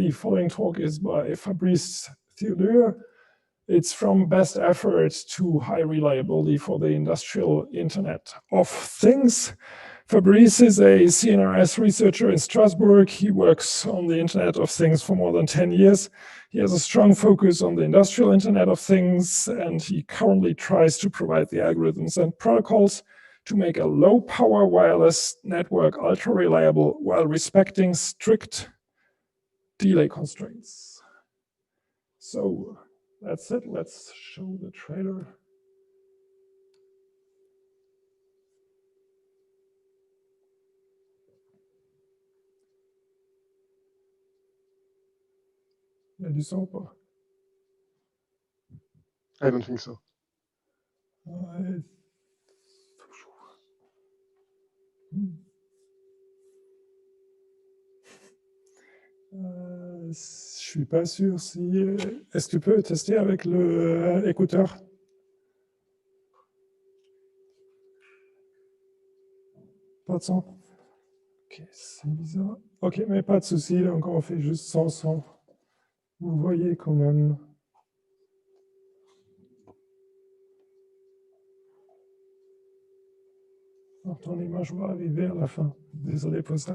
The following talk is by Fabrice Theodore. It's from best efforts to high reliability for the industrial Internet of Things. Fabrice is a CNRS researcher in Strasbourg. He works on the Internet of Things for more than 10 years. He has a strong focus on the industrial Internet of Things, and he currently tries to provide the algorithms and protocols to make a low-power wireless network ultra-reliable while respecting strict delay constraints. So that's it. Let's show the trailer. Il y a du son ou pas? I don't think so. Je suis pas sûr si... Est-ce que tu peux tester avec le écouteur? Pas de son? Ok, c'est bizarre. Ok, mais pas de souci, donc on fait juste sans son. Vous voyez quand même. Alors, ton image va arriver à la fin. Désolé pour ça.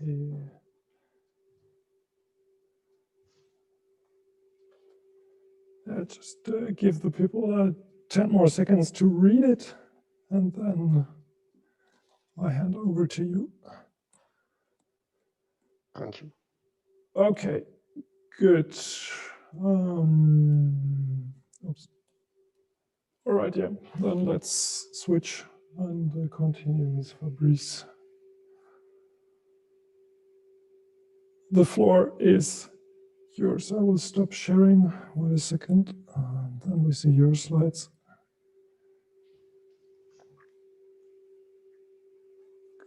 Okay. Just give the people 10 more seconds to read it, and then I hand over to you. Thank you. Okay, good. Oops. All right, yeah, then let's switch and continue with Fabrice. The floor is yours. I will stop sharing. Wait a second, and then we see your slides.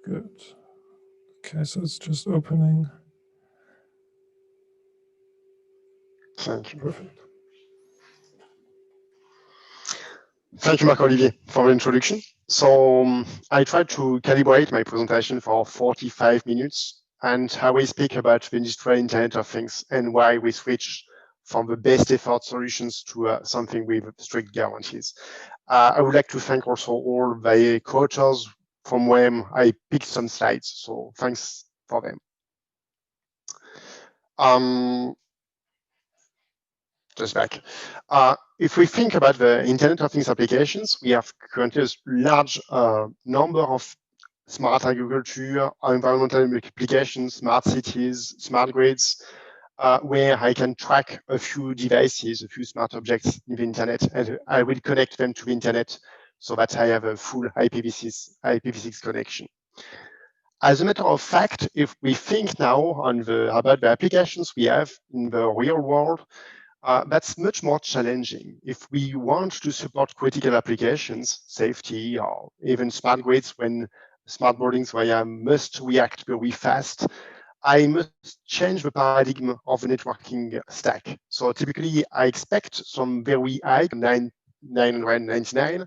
Good. Okay, so it's just opening. Thank you. Perfect. Thank you, Marc-Olivier, for the introduction. So I tried to calibrate my presentation for 45 minutes, and I will speak about the industrial Internet of Things and why we switch from the best effort solutions to something with strict guarantees. I would like to thank also all the co-authors from whom I picked some slides, so thanks for them. Just back. If we think about the Internet of Things applications, we have currently a large number of smart agriculture, environmental applications, smart cities, smart grids, where I can track a few devices, a few smart objects in the internet, and I will connect them to the internet so that I have a full IPv6 connection. As a matter of fact, if we think now about the applications we have in the real world, that's much more challenging. If we want to support critical applications, safety, or even smart grids when smart buildings where I must react very fast, I must change the paradigm of the networking stack. So typically, I expect some very high 999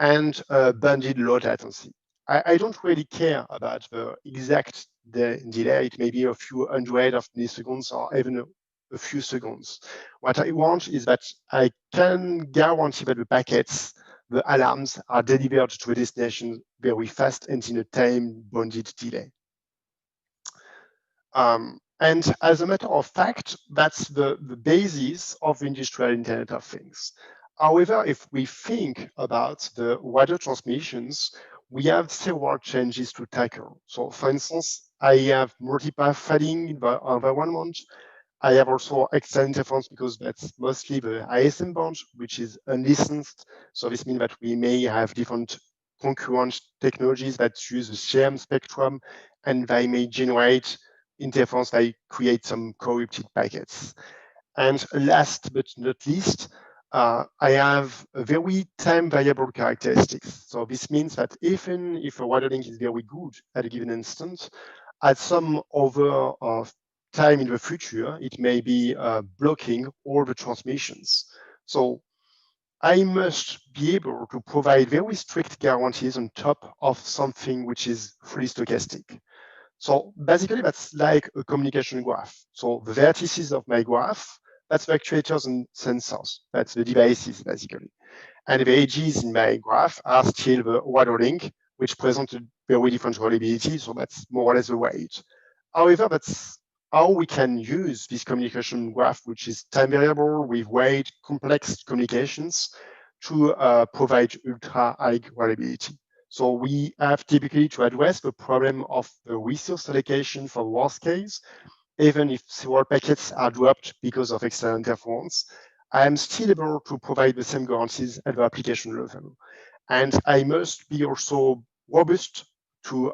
and banded low latency. I don't really care about the exact delay. It may be a few hundred of milliseconds or even a few seconds. What I want is that I can guarantee that the packets, the alarms are delivered to the destination very fast and in a time-bounded delay. And as a matter of fact, that's the basis of the industrial Internet of Things. However, if we think about the wider transmissions, we have several changes to tackle. So for instance, I have multipath threading in the environment. I have also external interference because that's mostly the ISM band, which is unlicensed. So this means that we may have different concurrent technologies that use the same spectrum, and they may generate interference that create some corrupted packets. And last but not least, I have a very time variable characteristics. So this means that even if a water link is very good at a given instant, at some other time in the future, it may be blocking all the transmissions. So I must be able to provide very strict guarantees on top of something which is fully stochastic. So basically, that's like a communication graph. So the vertices of my graph, that's the actuators and sensors. That's the devices, basically. And the edges in my graph are still the water link, which present a very different reliability. So that's more or less the weight. However, that's how we can use this communication graph, which is time variable with weight, complex communications, to provide ultra high reliability. So we have typically to address the problem of the resource allocation for the worst case. Even if several packets are dropped because of external interference, I am still able to provide the same guarantees at the application level. And I must be also robust to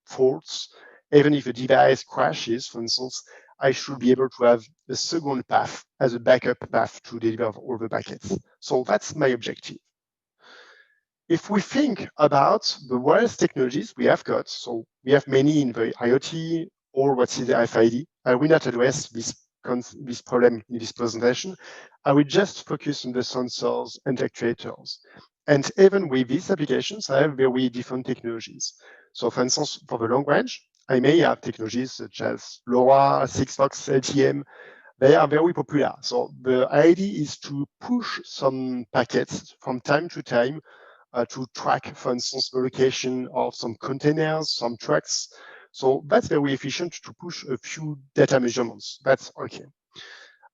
faults. Even if a device crashes, for instance, I should be able to have a second path as a backup path to deliver all the packets. So that's my objective. If we think about the wireless technologies we have got, so we have many in the IoT or what's in the RFID. I will not address this problem in this presentation. I will just focus on the sensors and actuators. And even with these applications, I have very different technologies. So for instance, for the long range, I may have technologies such as LoRa, 6Vox, LTM. They are very popular. So the idea is to push some packets from time to time to track, for instance, the location of some containers, some trucks. So that's very efficient to push a few data measurements. That's okay.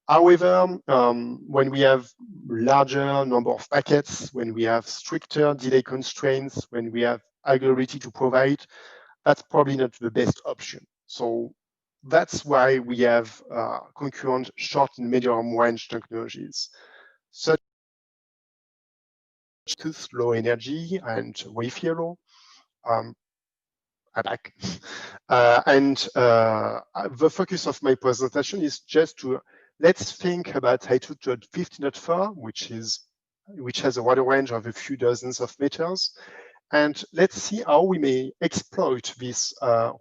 However, when we have larger number of packets, when we have stricter delay constraints, when we have ability to provide, that's probably not the best option. So that's why we have concurrent short and medium range technologies, such as low energy and Wi-Fi low. Back. The focus of my presentation is just to let's think about High-Throughput 15.4, which has a wider range of a few dozens of meters. And let's see how we may exploit this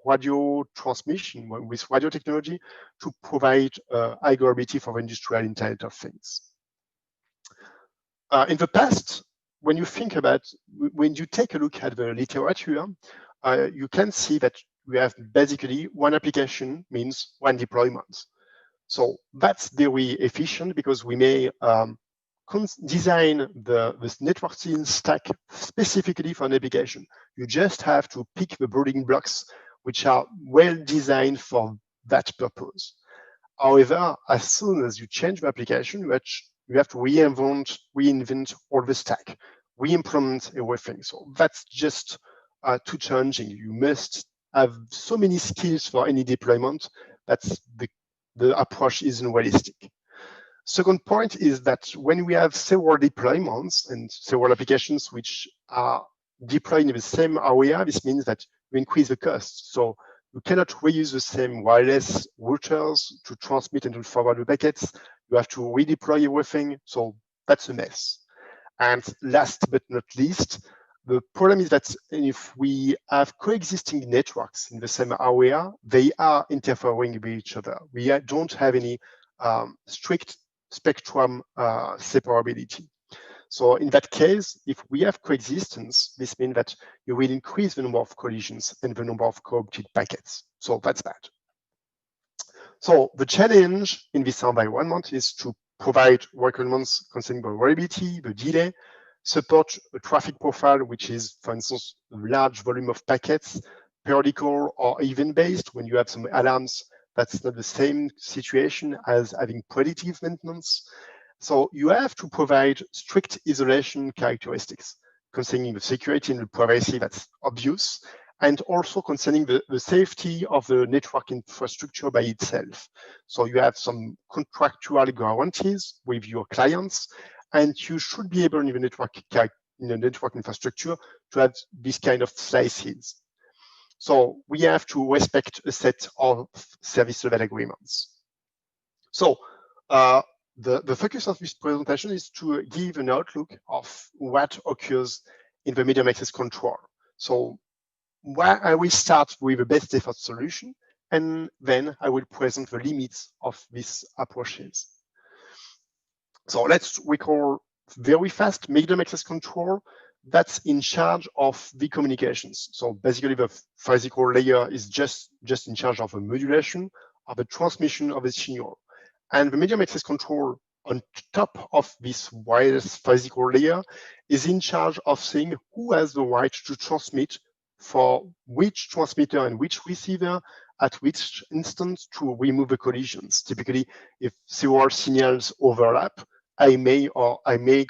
radio transmission with radio technology to provide high reliability for the industrial Internet of Things. In the past, when you take a look at the literature, you can see that we have basically one application means one deployment. So that's very efficient because we may design this networking stack specifically for an application. You just have to pick the building blocks which are well designed for that purpose. However, as soon as you change the application, you have to reinvent all the stack, re-implement everything. So that's just too challenging. You must have so many skills for any deployment. That's the approach isn't realistic. Second point is that when we have several deployments and several applications which are deployed in the same area, this means that you increase the cost. So you cannot reuse the same wireless routers to transmit and to forward the packets. You have to redeploy everything. So that's a mess. And last but not least, the problem is that if we have coexisting networks in the same area, they are interfering with each other. We don't have any strict spectrum separability. So in that case, if we have coexistence, this means that you will increase the number of collisions and the number of corrupted packets. So that's bad. So the challenge in this environment is to provide requirements concerning the reliability, the delay, support a traffic profile, which is, for instance, a large volume of packets, periodical or event-based. When you have some alarms, that's not the same situation as having predictive maintenance. So you have to provide strict isolation characteristics concerning the security and the privacy, that's obvious, and also concerning the safety of the network infrastructure by itself. So you have some contractual guarantees with your clients, and you should be able in the network infrastructure to have this kind of slices. So we have to respect a set of service level agreements. So the focus of this presentation is to give an outlook of what occurs in the medium access control. So where I will start with the best effort solution, and then I will present the limits of these approaches. So let's recall very fast medium access control that's in charge of the communications. So basically the physical layer is just in charge of the modulation of the transmission of the signal. And the medium access control on top of this wireless physical layer is in charge of saying who has the right to transmit for which transmitter and which receiver at which instance to remove the collisions. Typically, if several signals overlap, I may or I may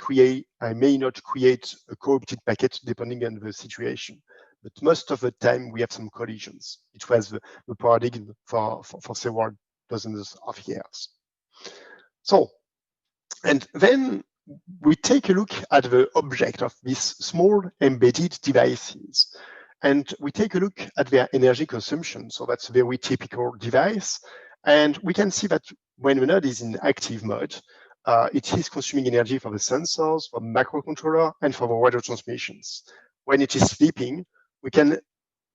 not create a co-opted packet depending on the situation. But most of the time we have some collisions. It was the paradigm for several dozens of years. So, and then we take a look at the object of these small embedded devices. And we take a look at their energy consumption. So that's a very typical device. And we can see that when the node is in active mode, it is consuming energy for the sensors, for the microcontroller, and for the radio transmissions. When it is sleeping, we can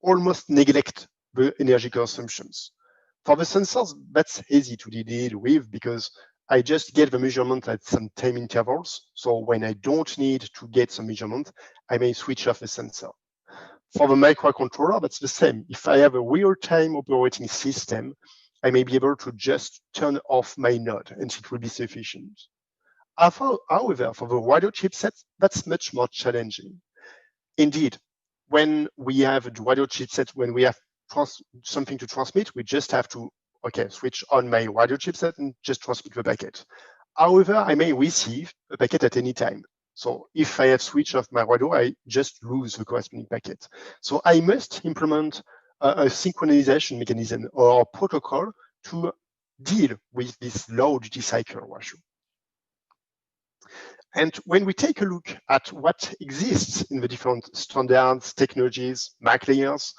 almost neglect the energy consumptions. For the sensors, that's easy to deal with because I just get the measurement at some time intervals. So when I don't need to get some measurement, I may switch off the sensor. For the microcontroller, that's the same. If I have a real-time operating system, I may be able to just turn off my node and it will be sufficient. However, for the radio chipset, that's much more challenging. Indeed, when we have a radio chipset, when we have something to transmit, we just have to, switch on my radio chipset and just transmit the packet. However, I may receive a packet at any time. So if I have switched off my radio, I just lose the corresponding packet. So I must implement a synchronization mechanism or protocol to deal with this low duty cycle ratio. And when we take a look at what exists in the different standards, technologies, MAC layers,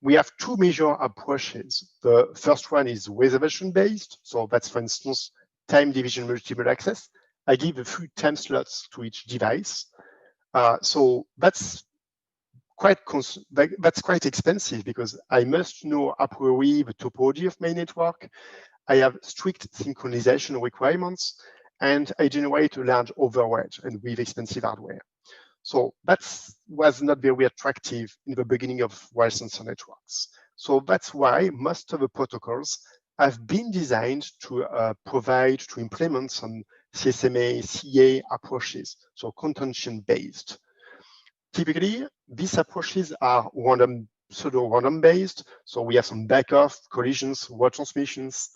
we have two major approaches. The first one is reservation-based. So that's, for instance, time division multiple access. I give a few time slots to each device. So that's quite expensive because I must know a priori the topology of my network. I have strict synchronization requirements, and I generate a large overhead and with expensive hardware. So that was not very attractive in the beginning of wireless sensor networks. So that's why most of the protocols have been designed to implement some CSMA, CA approaches, so contention-based. Typically, these approaches are pseudo-random based, so we have some back-off, collisions, word transmissions.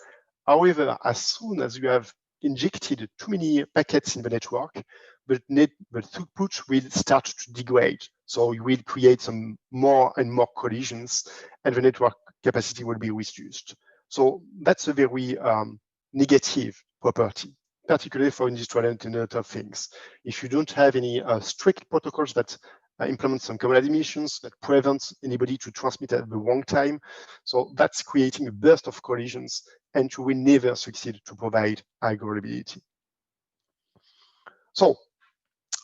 However, as soon as you have injected too many packets in the network, the throughput will start to degrade. So you will create some more and more collisions, and the network capacity will be reduced. So that's a very negative property, particularly for industrial Internet of Things. If you don't have any strict protocols that implement some common admissions that prevents anybody to transmit at the wrong time, so that's creating a burst of collisions, and you will never succeed to provide high reliability. So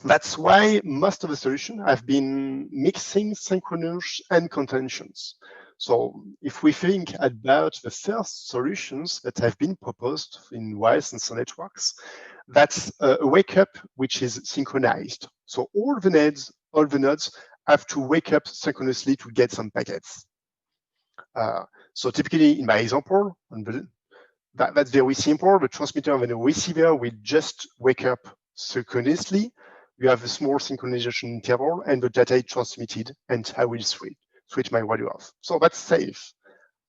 that's why most of the solutions have been mixing synchronous and contentions. So if we think about the first solutions that have been proposed in wireless sensor networks, that's a wake up which is synchronized. So all the nodes have to wake up synchronously to get some packets. So typically in my example, that's very simple. The transmitter and the receiver will just wake up synchronously. You have a small synchronization interval and the data is transmitted, and I will switch my radio off. So that's safe.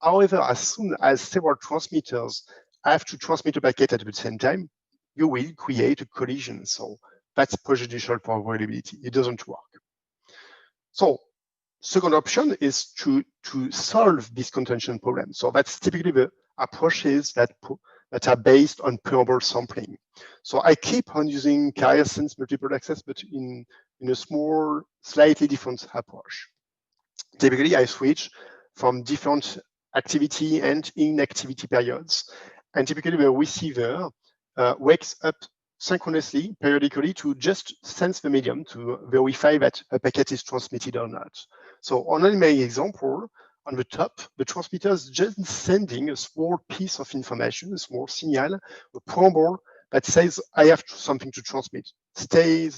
However, as soon as several transmitters have to transmit a packet at the same time, you will create a collision. So that's prejudicial for reliability. It doesn't work. So second option is to solve this contention problem. So that's typically the approaches that are based on preamble sampling. So I keep on using carrier sense multiple access, but in a small, slightly different approach. Typically, I switch from different activity and inactivity periods. And typically the receiver wakes up synchronously, periodically, to just sense the medium to verify that a packet is transmitted or not. So on my example, on the top, the transmitter is just sending a small piece of information, a small signal, a preamble that says, I have something to transmit. Stay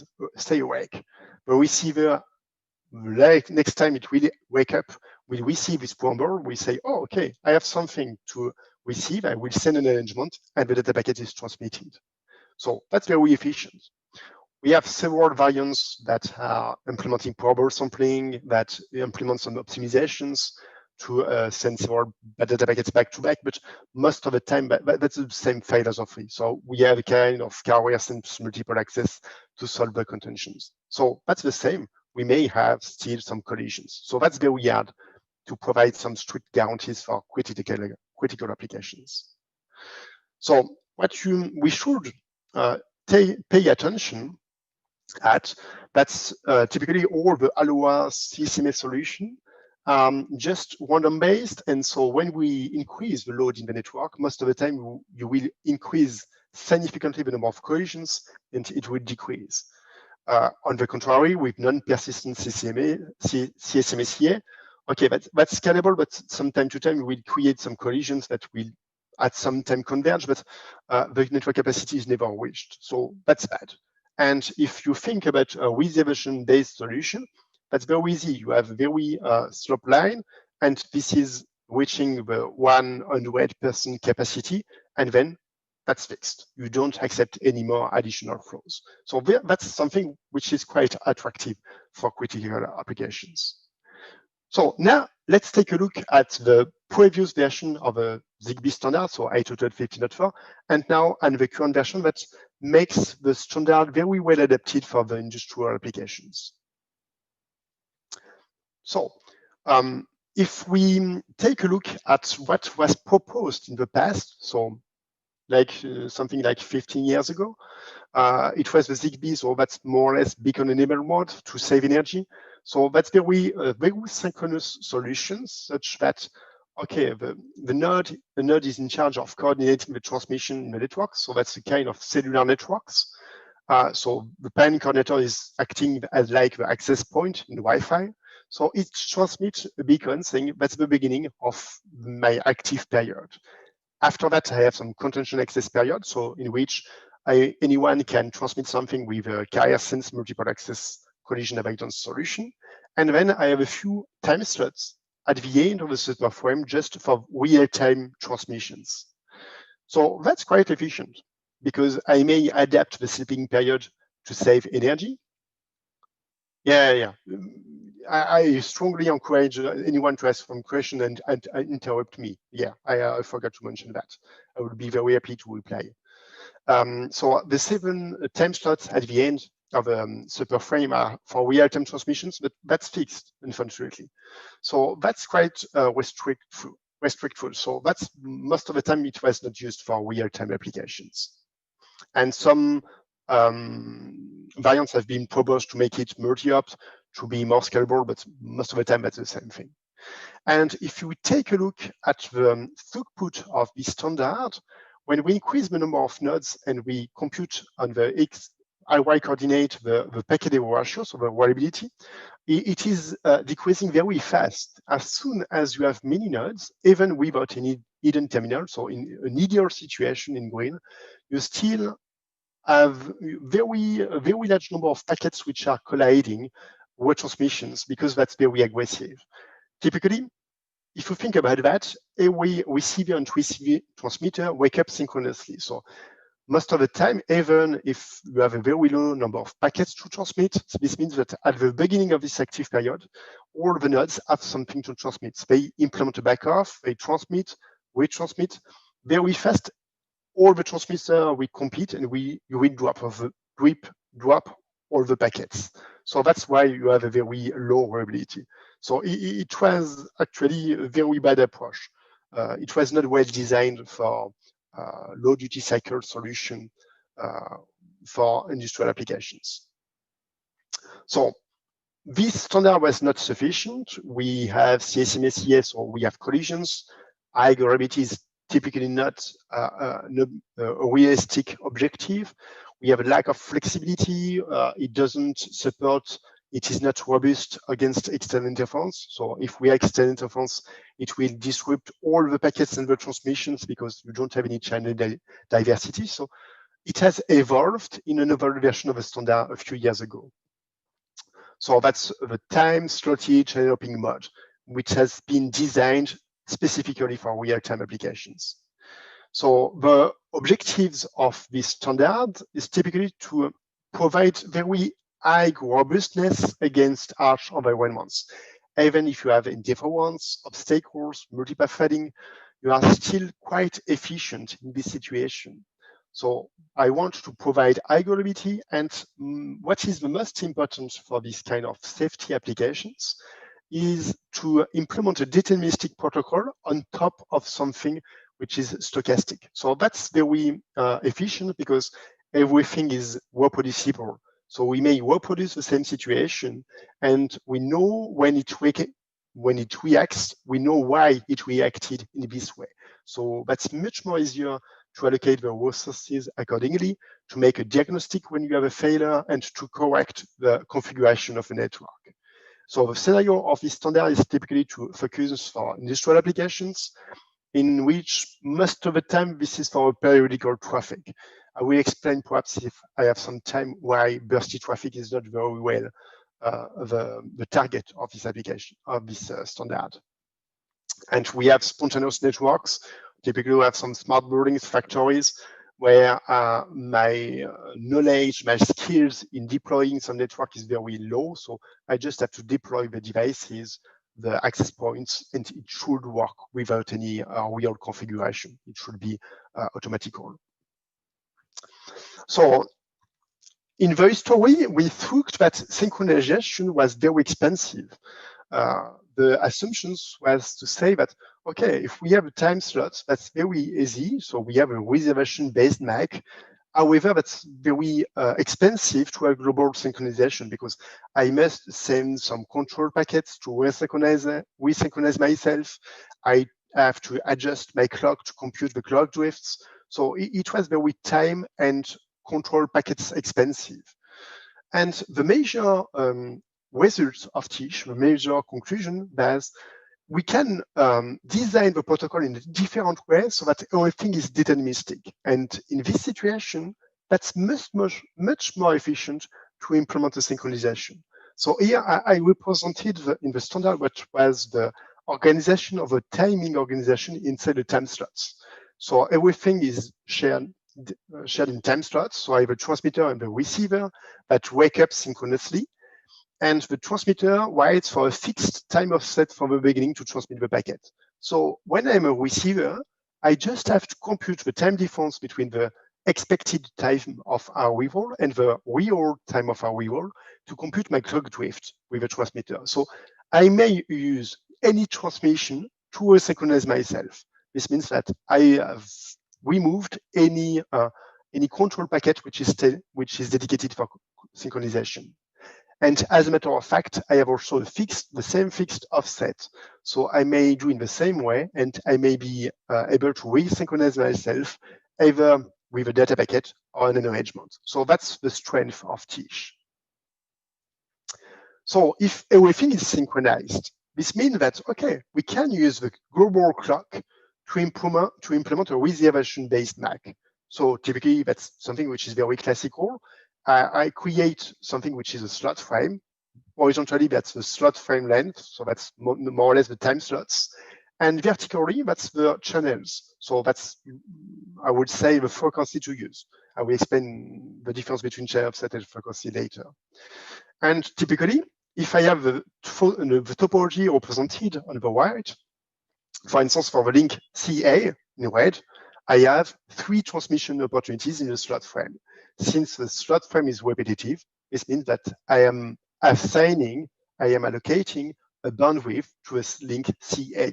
awake. The receiver, next time it will wake up, will receive this preamble. We say, oh, okay, I have something to receive. I will send an arrangement, and the data packet is transmitted. So that's very efficient. We have several variants that are implementing preamble sampling, that implement some optimizations to send several data packets back to back, but most of the time, that's the same philosophy. So we have a kind of carrier sense multiple access to solve the contentions. So that's the same. We may have still some collisions. So that's very hard to provide some strict guarantees for critical applications. So what we should pay attention at, that's typically all the ALOA CSMA solution, just random based. And so when we increase the load in the network, most of the time you will increase significantly the number of collisions and it will decrease. On the contrary, with non-persistent CSMA, okay, that's scalable, but from time to time we will create some collisions that will at some time converge, but the network capacity is never reached. So that's bad. And if you think about a reservation-based solution, that's very easy. You have a very slope line, and this is reaching the 100% capacity, and then that's fixed. You don't accept any more additional flows. So that's something which is quite attractive for critical applications. So now let's take a look at the previous version of a ZigBee standard, so 802.15.4, and now and the current version that makes the standard very well adapted for the industrial applications. So if we take a look at what was proposed in the past, so like something like 15 years ago, it was the ZigBee, so that's more or less beacon enabled mode to save energy. So that's very synchronous solutions, such that, okay, the node is in charge of coordinating the transmission in the network. So that's a kind of cellular networks. So the PAN coordinator is acting as like the access point in the Wi-Fi. So it transmits a beacon saying that's the beginning of my active period. After that, I have some contention access period, so in which anyone can transmit something with a carrier sense multiple access collision avoidance solution. And then I have a few time slots at the end of the super frame just for real-time transmissions. So that's quite efficient because I may adapt the sleeping period to save energy. Yeah. I strongly encourage anyone to ask some question and interrupt me. Yeah, I forgot to mention that. I would be very happy to reply. So the 7 time slots at the end of the super frame are for real-time transmissions, but that's fixed, unfortunately. So that's quite restrictful. So that's most of the time it was not used for real-time applications. And some variants have been proposed to make it multi-opt, to be more scalable, but most of the time that's the same thing. And if you take a look at the throughput of this standard, when we increase the number of nodes and we compute on the Y coordinate the packet error ratio, so the reliability, it is decreasing very fast. As soon as you have many nodes, even without any hidden terminal, so in an ideal situation in green, you still have a very large number of packets which are colliding retransmissions because that's very aggressive. Typically, if you think about that, every receiver and transmitter wake up synchronously. So most of the time, even if you have a very low number of packets to transmit, this means that at the beginning of this active period, all the nodes have something to transmit. They implement a backoff, they transmit, retransmit very fast. All the transmitter will compete and you will drop all the packets. So that's why you have a very low reliability. So it was actually a very bad approach. It was not well designed for low duty cycle solution for industrial applications. So This standard was not sufficient. We have CSMA/CS, or we have collisions. High gravity is typically not a realistic objective. We have a lack of flexibility. It doesn't support, it is not robust against external interference. So if we have external interference, it will disrupt all the packets and the transmissions because you don't have any channel diversity. So it has evolved in another version of the standard a few years ago. So that's the time-slotted channel hopping mode, which has been designed specifically for real-time applications. So the objectives of this standard is typically to provide very high robustness against harsh environments. Even if you have interference, obstacles, multipath threading, you are still quite efficient in this situation. So I want to provide high reliability, and what is the most important for this kind of safety applications is to implement a deterministic protocol on top of something which is stochastic. So that's very efficient because everything is reproducible. So we may reproduce the same situation, and we know when it reacts, we know why it reacted in this way. So that's much more easier to allocate the resources accordingly, to make a diagnostic when you have a failure, and to correct the configuration of a network. So the scenario of this standard is typically to focus for industrial applications, in which most of the time this is for periodical traffic. I will explain perhaps if I have some time why bursty traffic is not very well the target of this application, of this standard. And we have spontaneous networks. Typically, we have some smart buildings, factories, where my knowledge, my skills in deploying some network is very low. So I just have to deploy the devices, the access points, and it should work without any real configuration. It should be automatical. So in the history, we thought that synchronization was very expensive. The assumptions was to say that, okay, if we have a time slot, that's very easy. So we have a reservation-based MAC. However, that's very expensive to have global synchronization because I must send some control packets to resynchronize myself. I have to adjust my clock to compute the clock drifts. So it was very time and control packets expensive. And the major results of TISH, the major conclusion was we can design the protocol in a different way so that everything is deterministic. And in this situation, that's much more efficient to implement the synchronization. So here I represented in the standard what was the organization of a timing organization inside the time slots. So everything is shared in time slots. So I have a transmitter and the receiver that wake up synchronously. And the transmitter waits for a fixed time offset from the beginning to transmit the packet. So when I'm a receiver, I just have to compute the time difference between the expected time of arrival and the real time of arrival to compute my clock drift with the transmitter. So I may use any transmission to resynchronize myself. This means that I have removed any control packet which is dedicated for synchronization. And as a matter of fact, I have also the same fixed offset. So I may do in the same way, and I may be able to resynchronize myself either with a data packet or an arrangement. So that's the strength of TISH. So if everything is synchronized, this means that, okay, we can use the global clock to implement a reservation-based MAC. So typically, that's something which is very classical. I create something which is a slot frame. Horizontally, that's the slot frame length. So that's more or less the time slots. And vertically, that's the channels. So that's, I would say, the frequency to use. I will explain the difference between channel offset and frequency later. And typically, if I have the topology represented on the right, for instance, for the link CA in red, I have 3 transmission opportunities in the slot frame. Since the slot frame is repetitive, this means that I am allocating a bandwidth to a link CA.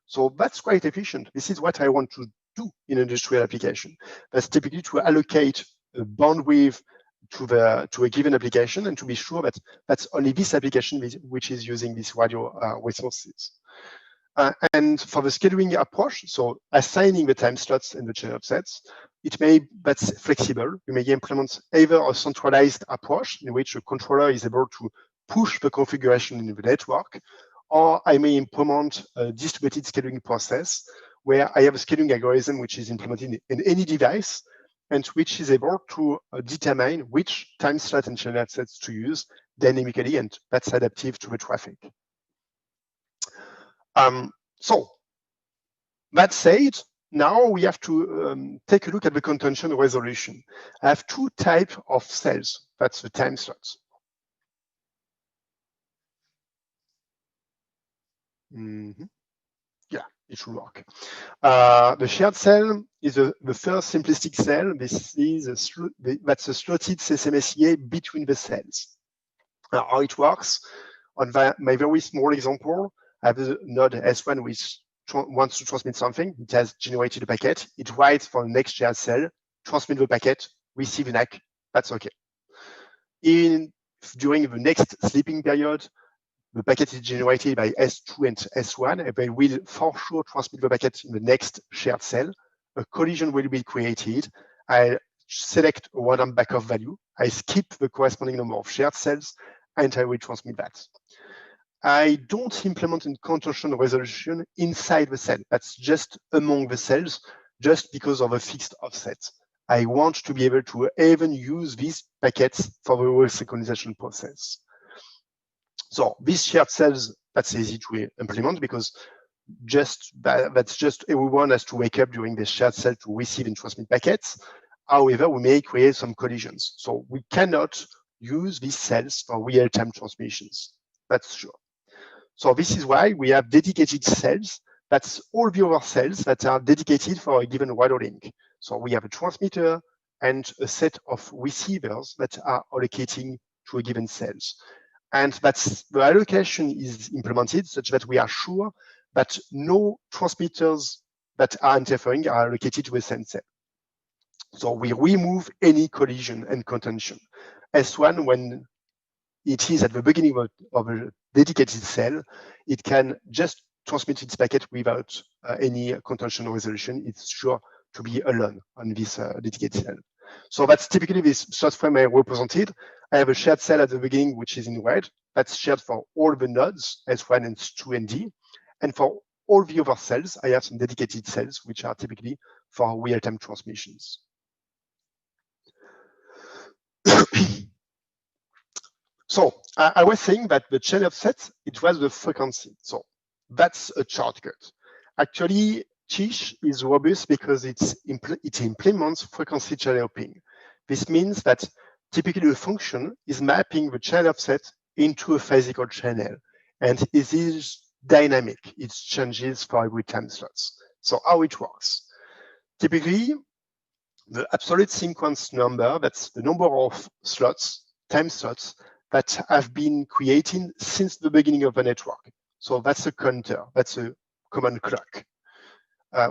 So that's quite efficient. This is what I want to do in an industrial application. That's typically to allocate a bandwidth to a given application, and to be sure that that's only this application which is using these radio resources. And for the scheduling approach, so assigning the time slots and the channel sets, that's flexible. You may implement either a centralized approach in which a controller is able to push the configuration in the network, or I may implement a distributed scheduling process where I have a scheduling algorithm which is implemented in any device and which is able to determine which time slot and channel sets to use dynamically, and that's adaptive to the traffic. So that said, now we have to take a look at the contention resolution. I have two types of cells. That's the time slots. Yeah, it should work. The shared cell is the first simplistic cell. This is that's a slotted SMSEA between the cells. How it works, on my very small example, I have a node S1 which wants to transmit something. It has generated a packet. It waits for the next shared cell, transmit the packet, receive an ACK. That's okay. During the next sleeping period, the packet is generated by S2 and S1, and they will for sure transmit the packet in the next shared cell. A collision will be created. I select a random backup value. I skip the corresponding number of shared cells, and I will transmit that. I don't implement a contention resolution inside the cell. That's just among the cells, just because of a fixed offset. I want to be able to even use these packets for the whole synchronization process. So these shared cells, that's easy to implement because that's just everyone has to wake up during this shared cell to receive and transmit packets. However, we may create some collisions. So we cannot use these cells for real-time transmissions. That's sure. So this is why we have dedicated cells. That's all the other cells that are dedicated for a given radio link. So we have a transmitter and a set of receivers that are allocating to a given cells. And that's the allocation is implemented such that we are sure that no transmitters that are interfering are allocated to the same cell. So we remove any collision and contention. S1, when it is at the beginning of a dedicated cell, it can just transmit its packet without any contention resolution. It's sure to be alone on this dedicated cell. So that's typically this slot frame I represented. I have a shared cell at the beginning, which is in red. That's shared for all the nodes, S1 and S2 and D. And for all the other cells, I have some dedicated cells, which are typically for real-time transmissions. So I was saying that the channel offset, it was the frequency. So that's a shortcut. Actually, TISH is robust because it implements frequency channel hopping. This means that typically a function is mapping the channel offset into a physical channel, and it is dynamic. It changes for every time slots. So how it works? Typically, the absolute sequence number, that's the number of slots, time slots, that have been created since the beginning of the network. So that's a counter, that's a common clock,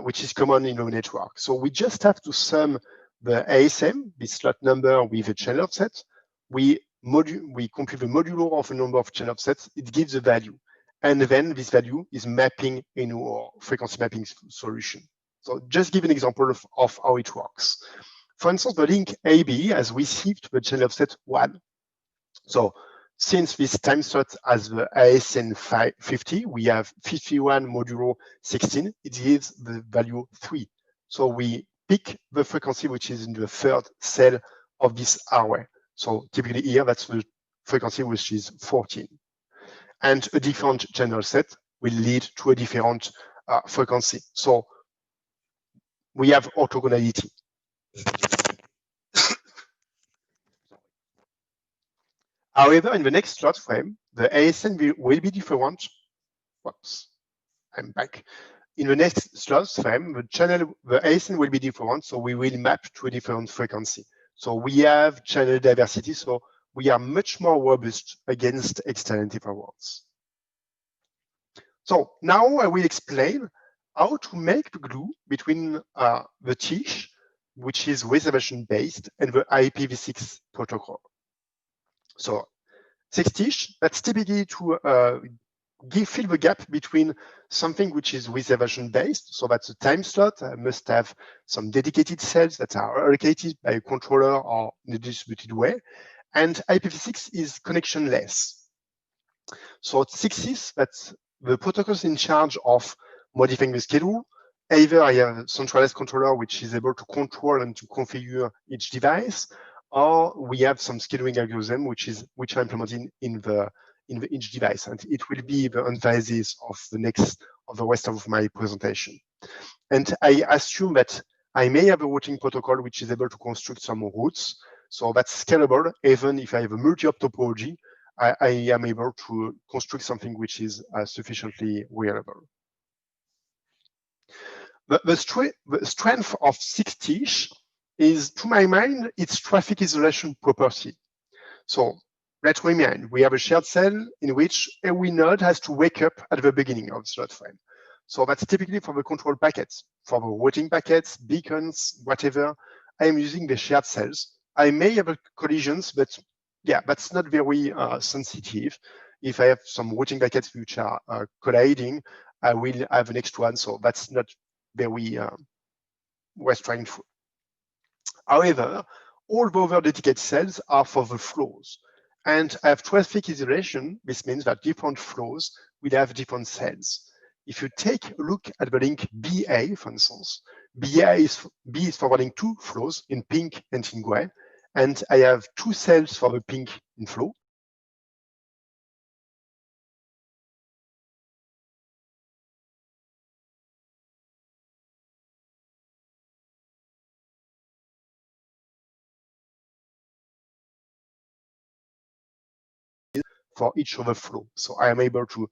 which is common in the network. So we just have to sum the ASM, the slot number with a channel offset. We compute the modulo of a number of channel offsets. It gives a value. And then this value is mapping in our frequency mapping solution. So just give an example of how it works. For instance, the link AB has received the channel offset 1. So since this time slot has the ASN 50, we have 51 modulo 16, it gives the value 3. So we pick the frequency which is in the third cell of this array. So typically here, that's the frequency which is 14. And a different channel set will lead to a different frequency. So we have orthogonality. However, in the next slot frame, the ASN will be different. Whoops, I'm back. In the next slot frame, the ASN will be different, so we will map to a different frequency. So we have channel diversity, so we are much more robust against external interference. So now I will explain how to make the glue between the TISH which is reservation-based, and the IPv6 protocol. So 6-ish, that's typically to fill the gap between something which is reservation-based, so that's a time slot. I must have some dedicated cells that are allocated by a controller or in a distributed way, and IPv6 is connectionless. So 6-ish, that's the protocols in charge of modifying the schedule. Either I have a centralized controller which is able to control and to configure each device, or we have some scheduling algorithm which are implemented in each device, and it will be the emphasis of the rest of my presentation. And I assume that I may have a routing protocol which is able to construct some routes, so that's scalable. Even if I have a multi-hop topology, I am able to construct something which is sufficiently reliable. The strength of 6-ish is, to my mind, its traffic isolation property. So let's remind, we have a shared cell in which every node has to wake up at the beginning of the slot frame. So that's typically for the control packets. For the routing packets, beacons, whatever, I am using the shared cells. I may have collisions, but yeah, that's not very sensitive. If I have some routing packets which are colliding, I will have an extra one, so that's not very restrained. However, all the other dedicated cells are for the flows. And I have traffic isolation. This means that different flows will have different cells. If you take a look at the link BA, for instance, B is forwarding 2 flows in pink and in gray. And I have 2 cells for the pink in flow. For each other flow. So I am able to